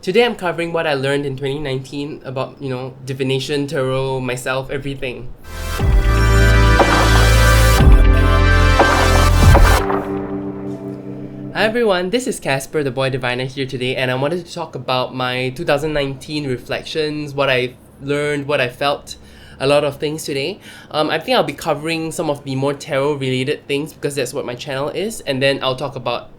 Today I'm covering what I learned in 2019 about, divination, tarot, myself, everything. Hi everyone, this is Casper, the boy diviner here today, and I wanted to talk about my 2019 reflections, what I learned, what I felt, a lot of things today. I think I'll be covering some of the more tarot related things because that's what my channel is, and then I'll talk about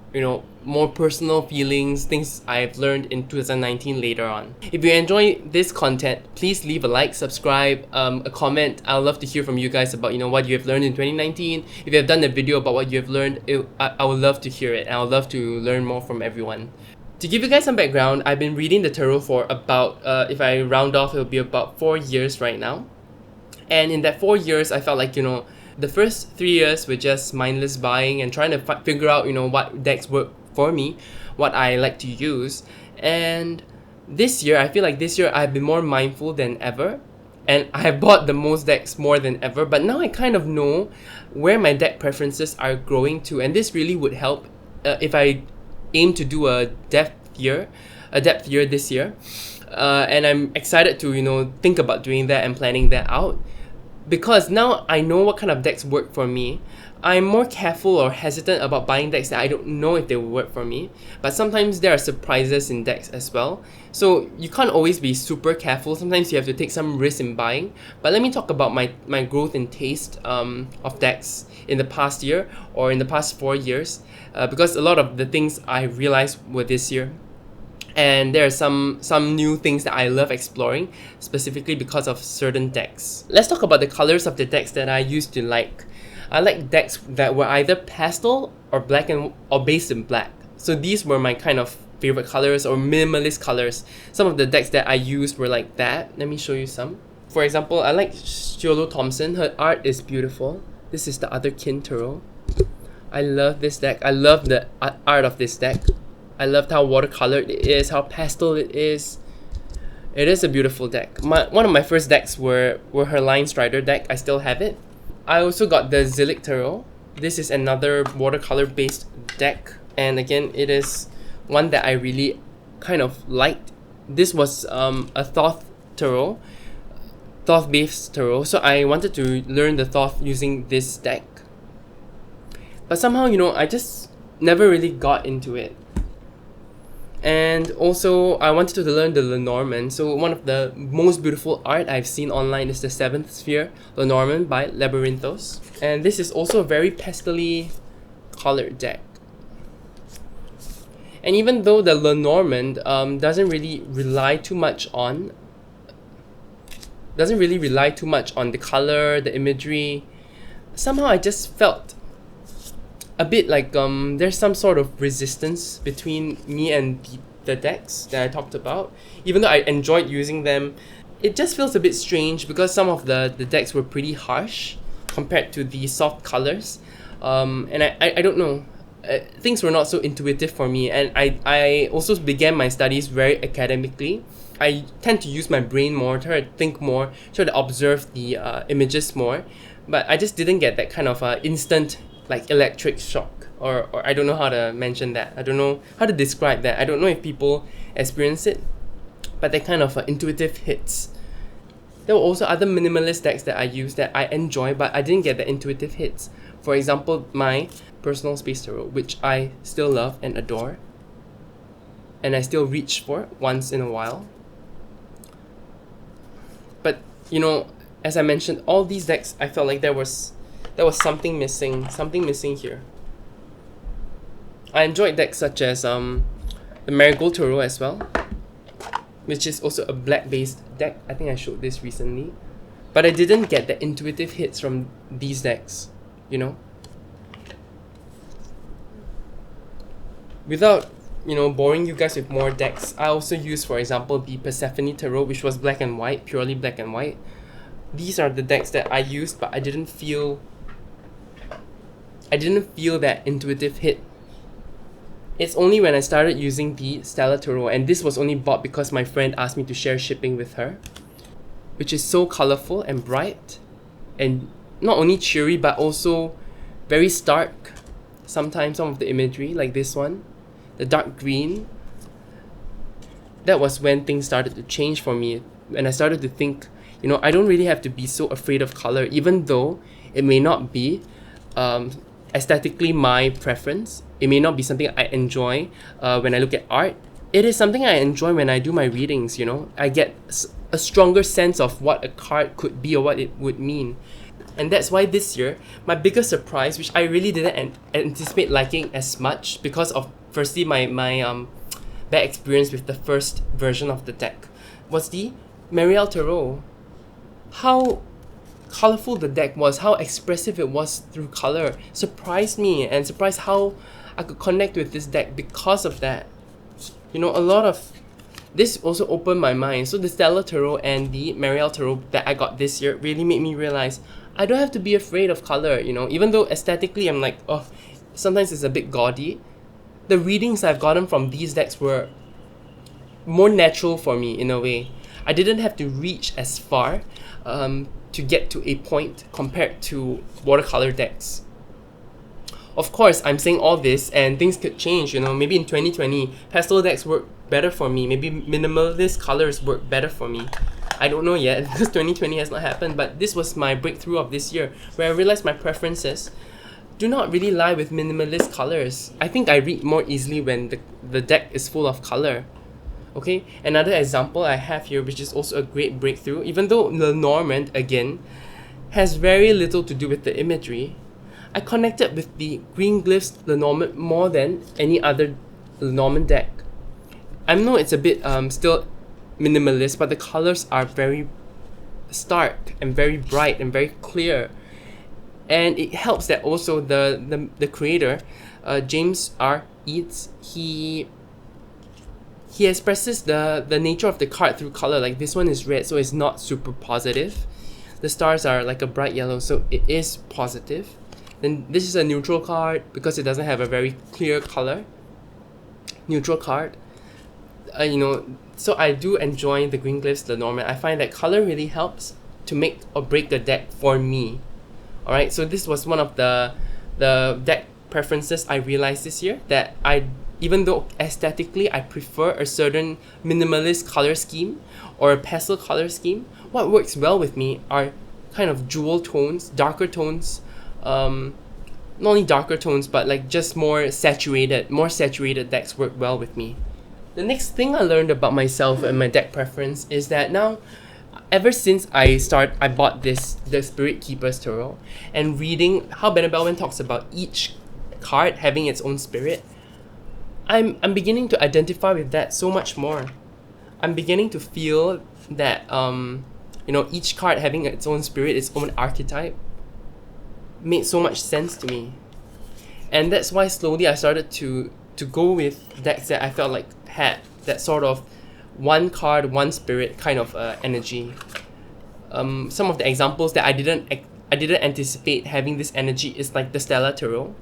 more personal feelings, things I've learned in 2019 later on. If you enjoy this content, please leave a like, subscribe, a comment. I'd love to hear from you guys about what you have learned in 2019. If you have done a video about what you have learned, I would love to hear it, and I would love to learn more from everyone. To give you guys some background, I've been reading the tarot for about, if I round off, it'll be about 4 years right now. And in that 4 years, I felt like, the first 3 years were just mindless buying and trying to figure out, what decks work for me, what I like to use. And this year, I feel like this year I've been more mindful than ever. And I have bought the most decks more than ever. But now I kind of know where my deck preferences are growing to. And this really would help if I aim to do a depth year this year. And I'm excited to, think about doing that and planning that out. Because now I know what kind of decks work for me. I'm more careful or hesitant about buying decks that I don't know if they will work for me. But sometimes there are surprises in decks as well. So you can't always be super careful. Sometimes you have to take some risk in buying. But let me talk about my growth in taste of decks in the past year or in the past 4 years. Because a lot of the things I realized were this year. And there are some new things that I love exploring, specifically because of certain decks. Let's talk about the colors of the decks that I used to like. I like decks that were either pastel or or based in black. So these were my kind of favorite colors or minimalist colors. Some of the decks that I used were like that. Let me show you some. For example, I like Shiolo Thompson. Her art is beautiful. This is the Other Kin Tarot. I love this deck. I love the art of this deck. I loved how watercolored it is, how pastel it is. It is a beautiful deck. One of my first decks were her Lion Strider deck. I still have it. I also got the Zilic Tarot. This is another watercolor based deck. And again, it is one that I really kind of liked. This was a Thoth Tarot. Thoth based Tarot. So I wanted to learn the Thoth using this deck. But somehow, I just never really got into it. And also, I wanted to learn the Lenormand. So one of the most beautiful art I've seen online is the 7th Sphere Lenormand by Labyrinthos. And this is also a very pastel-y colored deck. And even though the Lenormand doesn't really rely too much on the color, the imagery, somehow I just felt a bit like there's some sort of resistance between me and the decks that I talked about. Even though I enjoyed using them, it just feels a bit strange because some of the decks were pretty harsh compared to the soft colors. And I don't know. Things were not so intuitive for me, and I also began my studies very academically. I tend to use my brain more, try to think more, try to observe the images more, but I just didn't get that kind of instant electric shock, or I don't know how to mention that. I don't know how to describe that. I don't know if people experience it, but they kind of intuitive hits. There were also other minimalist decks that I used that I enjoy, but I didn't get the intuitive hits. For example, my Personal Space Tarot, which I still love and adore, and I still reach for once in a while. But as I mentioned, all these decks, I felt like there was something missing here. I enjoyed decks such as the Marigold Tarot as well, which is also a black-based deck. I think I showed this recently. But I didn't get the intuitive hits from these decks, Without, boring you guys with more decks, I also used, for example, the Persephone Tarot, which was black and white, purely black and white. These are the decks that I used, but I didn't feel that intuitive hit. It's only when I started using the Stella Tarot, and this was only bought because my friend asked me to share shipping with her, which is so colorful and bright, and not only cheery but also very stark. Sometimes some of the imagery, like this one, the dark green, that was when things started to change for me. And I started to think, I don't really have to be so afraid of color, even though it may not be aesthetically my preference. It may not be something I enjoy when I look at art. It is something I enjoy when I do my readings. I get a stronger sense of what a card could be or what it would mean. And that's why this year, my biggest surprise, which I really didn't anticipate liking as much because of, firstly, my bad experience with the first version of the deck, was the Marielle Tarot. How colorful the deck was, how expressive it was through color, surprised me, and surprised how I could connect with this deck because of that. A lot of this also opened my mind. So the Stellar Tarot and the Marielle Tarot that I got this year really made me realize I don't have to be afraid of color, even though aesthetically I'm like, oh, sometimes it's a bit gaudy. The readings I've gotten from these decks were more natural for me in a way. I didn't have to reach as far to get to a point compared to watercolor decks. Of course, I'm saying all this and things could change, maybe in 2020, pastel decks work better for me. Maybe minimalist colors work better for me. I don't know yet because 2020 has not happened, but this was my breakthrough of this year where I realized my preferences do not really lie with minimalist colors. I think I read more easily when the deck is full of color. Okay, another example I have here, which is also a great breakthrough, even though Lenormand, again, has very little to do with the imagery, I connected with the Green Glyphs Lenormand more than any other Lenormand deck. I know it's a bit still minimalist, but the colors are very stark and very bright and very clear. And it helps that also the creator, James R. Eads, he expresses the nature of the card through color. Like this one is red, so it's not super positive. The stars are like a bright yellow, so it is positive. Then this is a neutral card because it doesn't have a very clear color. Neutral card. So I do enjoy the Green Glyphs Lenormand. I find that color really helps to make or break the deck for me. Alright, so this was one of the deck preferences I realized this year, that even though aesthetically I prefer a certain minimalist color scheme or a pastel color scheme, what works well with me are kind of jewel tones, darker tones, not only darker tones, but like just more saturated decks work well with me. The next thing I learned about myself and my deck preference is that now, ever since I bought the Spirit Keeper's Tarot, and reading how Ben Bellman talks about each card having its own spirit, I'm beginning to identify with that so much more. I'm beginning to feel that each card having its own spirit, its own archetype, made so much sense to me. And that's why slowly I started to go with decks that I felt like had that sort of one card, one spirit kind of energy. Some of the examples that I didn't anticipate having this energy is like the Stellar Tarot.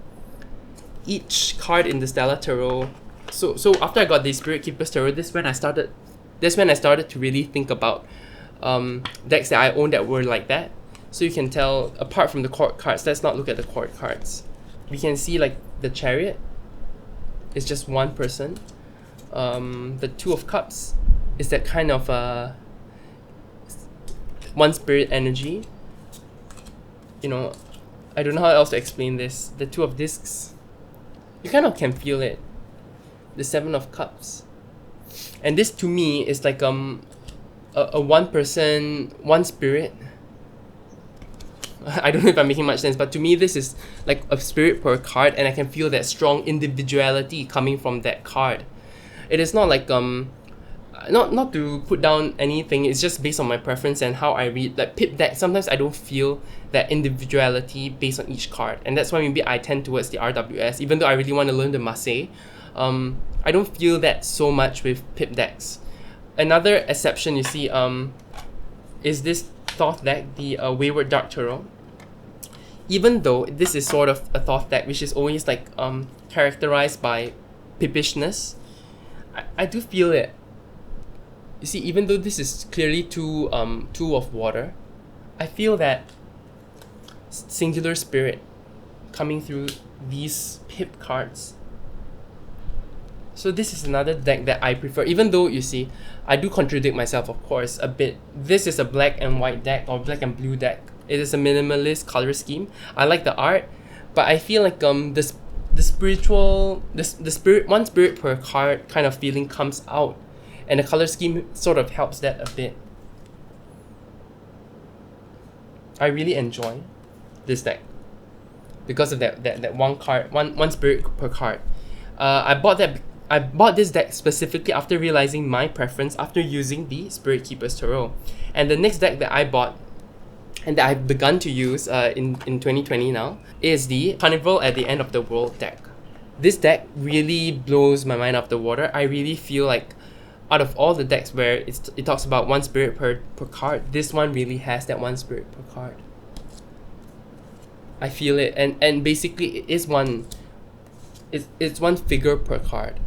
Each card in the Stellar Tarot. So after I got the Spirit Keeper's Tarot, that's when I started to really think about decks that I own that were like that. So you can tell, apart from the court cards, let's not look at the court cards. We can see like the Chariot is just one person. The Two of Cups is that kind of one spirit energy. I don't know how else to explain this. The Two of Discs, you kind of can feel it. The Seven of Cups, and this to me is like a one person, one spirit. I don't know if I'm making much sense, but to me this is like a spirit per card, and I can feel that strong individuality coming from that card. It is not like not to put down anything, it's just based on my preference and how I read. Like pip deck, sometimes I don't feel that individuality based on each card, and that's why maybe I tend towards the RWS, even though I really want to learn the Masse. I don't feel that so much with pip decks. Another exception you see is this Thoth deck, the Wayward Dark Tarot. Even though this is sort of a Thoth deck which is always like characterized by pippishness, I do feel it. You see, even though this is clearly two of water, I feel that singular spirit coming through these pip cards. So this is another deck that I prefer, even though you see, I do contradict myself of course a bit. This is a black and white deck or black and blue deck. It is a minimalist color scheme. I like the art, but I feel like the spiritual the spirit one spirit per card kind of feeling comes out, and the color scheme sort of helps that a bit. I really enjoy this deck because of that one card, one spirit per card. I bought this deck specifically after realizing my preference after using the Spirit Keeper's Tarot. And the next deck that I bought and that I've begun to use in 2020 now is the Carnival at the End of the World deck. This deck really blows my mind out of the water. I really feel like out of all the decks where it talks about one spirit per card, this one really has that one spirit per card. I feel it, and basically it is one. It's one figure per card.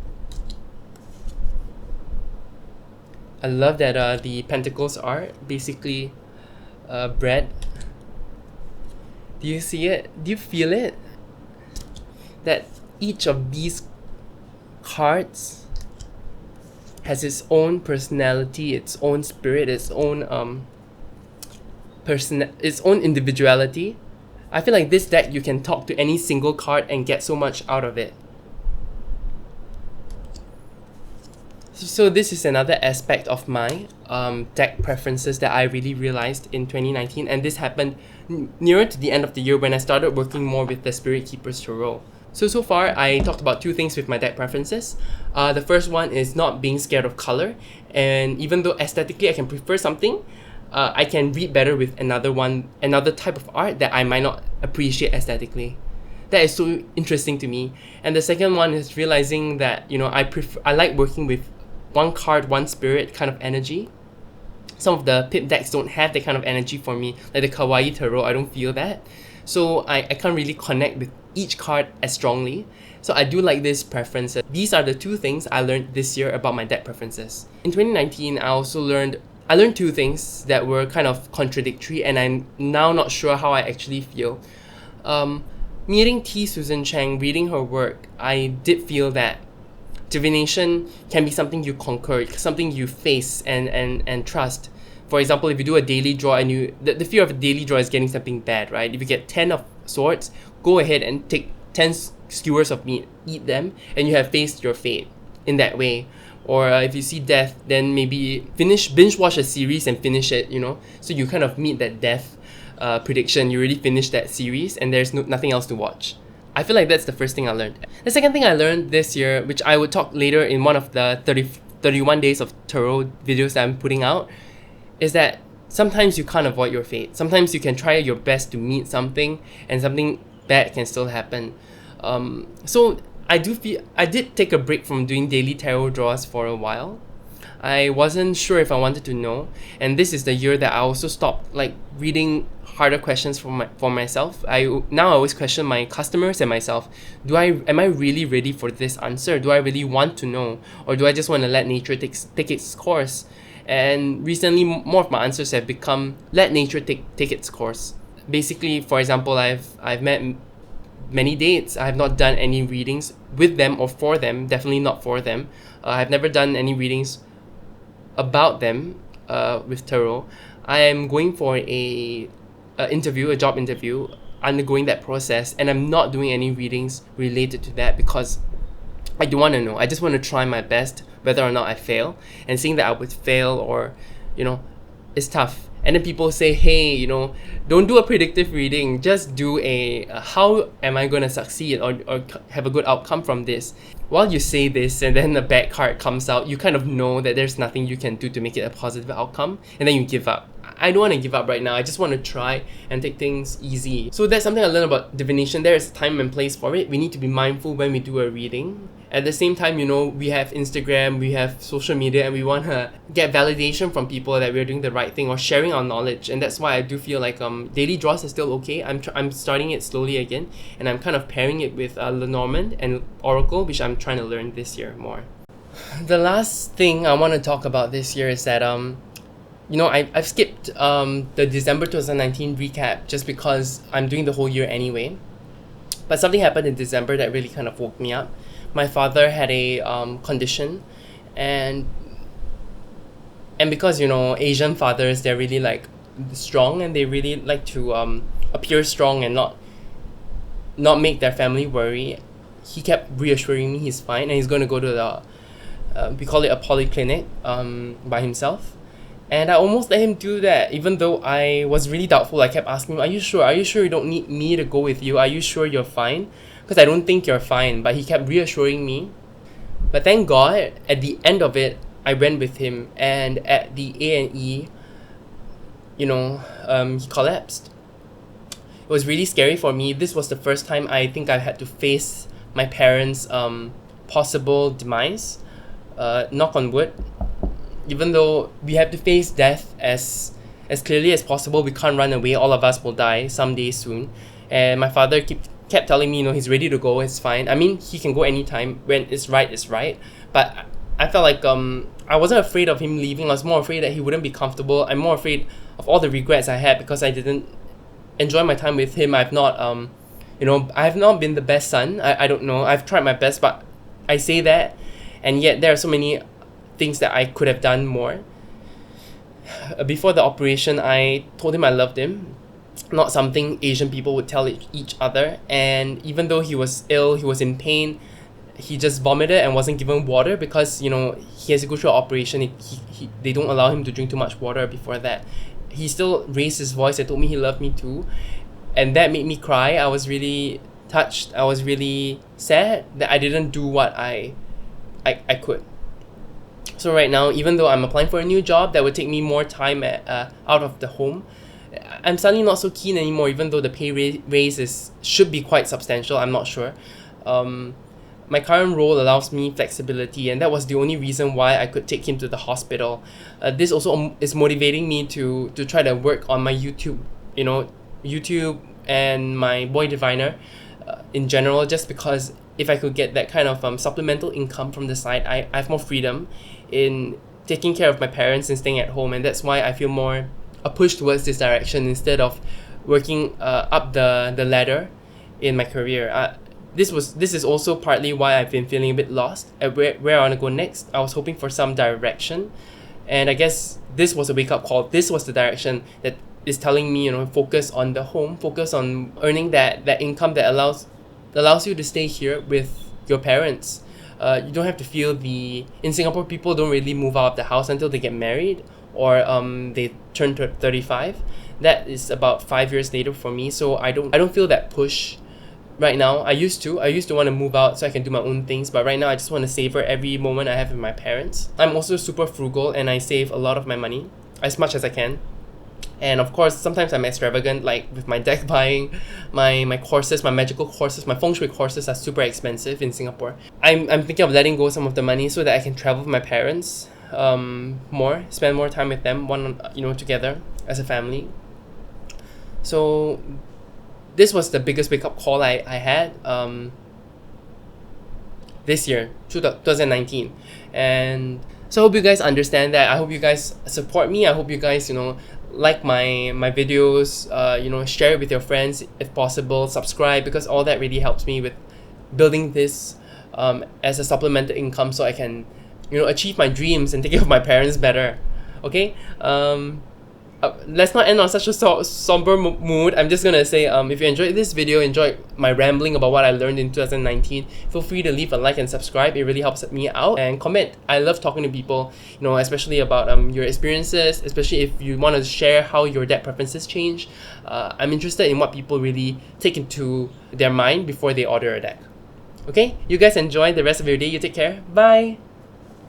I love that the pentacles are basically bread. Do you see it? Do you feel it? That each of these cards has its own personality, its own spirit, its own its own individuality. I feel like this deck you can talk to any single card and get so much out of it. So this is another aspect of my deck preferences that I really realized in 2019, and this happened nearer to the end of the year when I started working more with the Spirit Keeper's Tarot. So far I talked about two things with my deck preferences. The first one is not being scared of color, and even though aesthetically I can prefer something, I can read better with another type of art that I might not appreciate aesthetically. That is so interesting to me. And the second one is realizing that I like working with one card, one spirit kind of energy. Some of the pip decks don't have that kind of energy for me, like the Kawaii Tarot. I don't feel that, so I can't really connect with each card as strongly. So I do like this preference. These are the two things I learned this year about my deck preferences. In 2019, I learned two things that were kind of contradictory, and I'm now not sure how I actually feel. Meeting T. Susan Chang, reading her work, I did feel that divination can be something you conquer, something you face and trust. For example, if you do a daily draw and the fear of a daily draw is getting something bad, right? If you get 10 of swords, go ahead and take 10 skewers of meat, eat them, and you have faced your fate in that way. Or if you see death, then maybe binge watch a series and finish it, so you kind of meet that death prediction. You already finished that series and there's nothing else to watch. I feel like that's the first thing I learned. The second thing I learned this year, which I would talk later in one of the 31 days of tarot videos that I'm putting out, is that sometimes you can't avoid your fate. Sometimes you can try your best to meet something and something bad can still happen. So I did take a break from doing daily tarot draws for a while. I wasn't sure if I wanted to know, and this is the year that I also stopped reading harder questions for myself. I always question my customers and myself. Am I really ready for this answer? Do I really want to know, or do I just want to let nature take its course? And recently, more of my answers have become let nature take its course. Basically, for example, I've met many dates. I have not done any readings with them or for them. Definitely not for them. I've never done any readings about them with tarot. I am going for a job interview, undergoing that process, and I'm not doing any readings related to that because I don't want to know. I just want to try my best whether or not I fail, and seeing that I would fail or it's tough. And then people say, hey, don't do a predictive reading, just do a how am I going to succeed or have a good outcome from this. While you say this and then the bad card comes out, you kind of know that there's nothing you can do to make it a positive outcome, and then you give up. I don't want to give up right now. I just want to try and take things easy. So that's something I learned about divination. There is a time and place for it. We need to be mindful when we do a reading. At the same time, we have Instagram, we have social media, and we want to get validation from people that we're doing the right thing or sharing our knowledge. And that's why I do feel like daily draws are still okay. I'm starting it slowly again, and I'm kind of pairing it with Lenormand and Oracle, which I'm trying to learn this year more. The last thing I want to talk about this year is that I've skipped the December 2019 recap just because I'm doing the whole year anyway. But something happened in December that really kind of woke me up. my father had a condition, and because Asian fathers, they're really like strong, and they really like to appear strong and not make their family worry. He kept reassuring me he's fine and he's going to go to the we call it a polyclinic by himself. And I almost let him do that, even though I was really doubtful. I kept asking him, are you sure? Are you sure you don't need me to go with you? Are you sure you're fine? Because I don't think you're fine. But he kept reassuring me. But thank God, at the end of it, I went with him. And at the A&E, he collapsed. It was really scary for me. This was the first time I think I had to face my parents' possible demise. Knock on wood. Even though we have to face death as clearly as possible, we can't run away. All of us will die someday soon. And my father kept telling me, he's ready to go. It's fine. I mean, he can go anytime. When it's right, it's right. But I felt like I wasn't afraid of him leaving. I was more afraid that he wouldn't be comfortable. I'm more afraid of all the regrets I had because I didn't enjoy my time with him. I've not I have not been the best son. I don't know. I've tried my best, but I say that, and yet there are so many things that I could have done more. Before the operation, I told him I loved him. Not something Asian people would tell each other. And even though he was ill, he was in pain, he just vomited and wasn't given water because he has to go through an operation. They don't allow him to drink too much water before that. He still raised his voice and told me he loved me too, and that made me cry. I was really touched. I was really sad that I didn't do what I could. So right now, even though I'm applying for a new job that would take me more time out of the home, I'm suddenly not so keen anymore, even though the pay raise should be quite substantial. I'm not sure. My current role allows me flexibility, and that was the only reason why I could take him to the hospital. This also is motivating me to try to work on my YouTube and my Boy Diviner in general, just because if I could get that kind of supplemental income from the side, I have more freedom in taking care of my parents and staying at home, and that's why I feel more a push towards this direction instead of working up the ladder in my career. This is also partly why I've been feeling a bit lost at where I want to go next. I was hoping for some direction, and I guess this was a wake-up call. This was the direction that is telling me, focus on the home, focus on earning that income that allows you to stay here with your parents. You don't have to feel in Singapore, people don't really move out of the house until they get married or they turn to 35. That is about 5 years later for me, so I don't feel that push right now. I used to want to move out so I can do my own things, but right now I just want to savor every moment I have with my parents. I'm also super frugal and I save a lot of my money, as much as I can. And of course, sometimes I'm extravagant, like with my deck buying, my courses, my magical courses, my feng shui courses are super expensive in Singapore. I'm thinking of letting go some of the money so that I can travel with my parents more, spend more time with them, together as a family. So this was the biggest wake-up call I had this year, 2019. And so I hope you guys understand that. I hope you guys support me. I hope you guys, like my videos, share it with your friends if possible, subscribe, because all that really helps me with building this as a supplemental income so I can, achieve my dreams and take care of my parents better. Okay? Let's not end on such a somber mood. I'm just gonna say, if you enjoyed this video, enjoyed my rambling about what I learned in 2019, feel free to leave a like and subscribe. It really helps me out. And comment. I love talking to people, especially about your experiences, especially if you want to share how your deck preferences change. I'm interested in what people really take into their mind before they order a deck. Okay? You guys enjoy the rest of your day. You take care. Bye!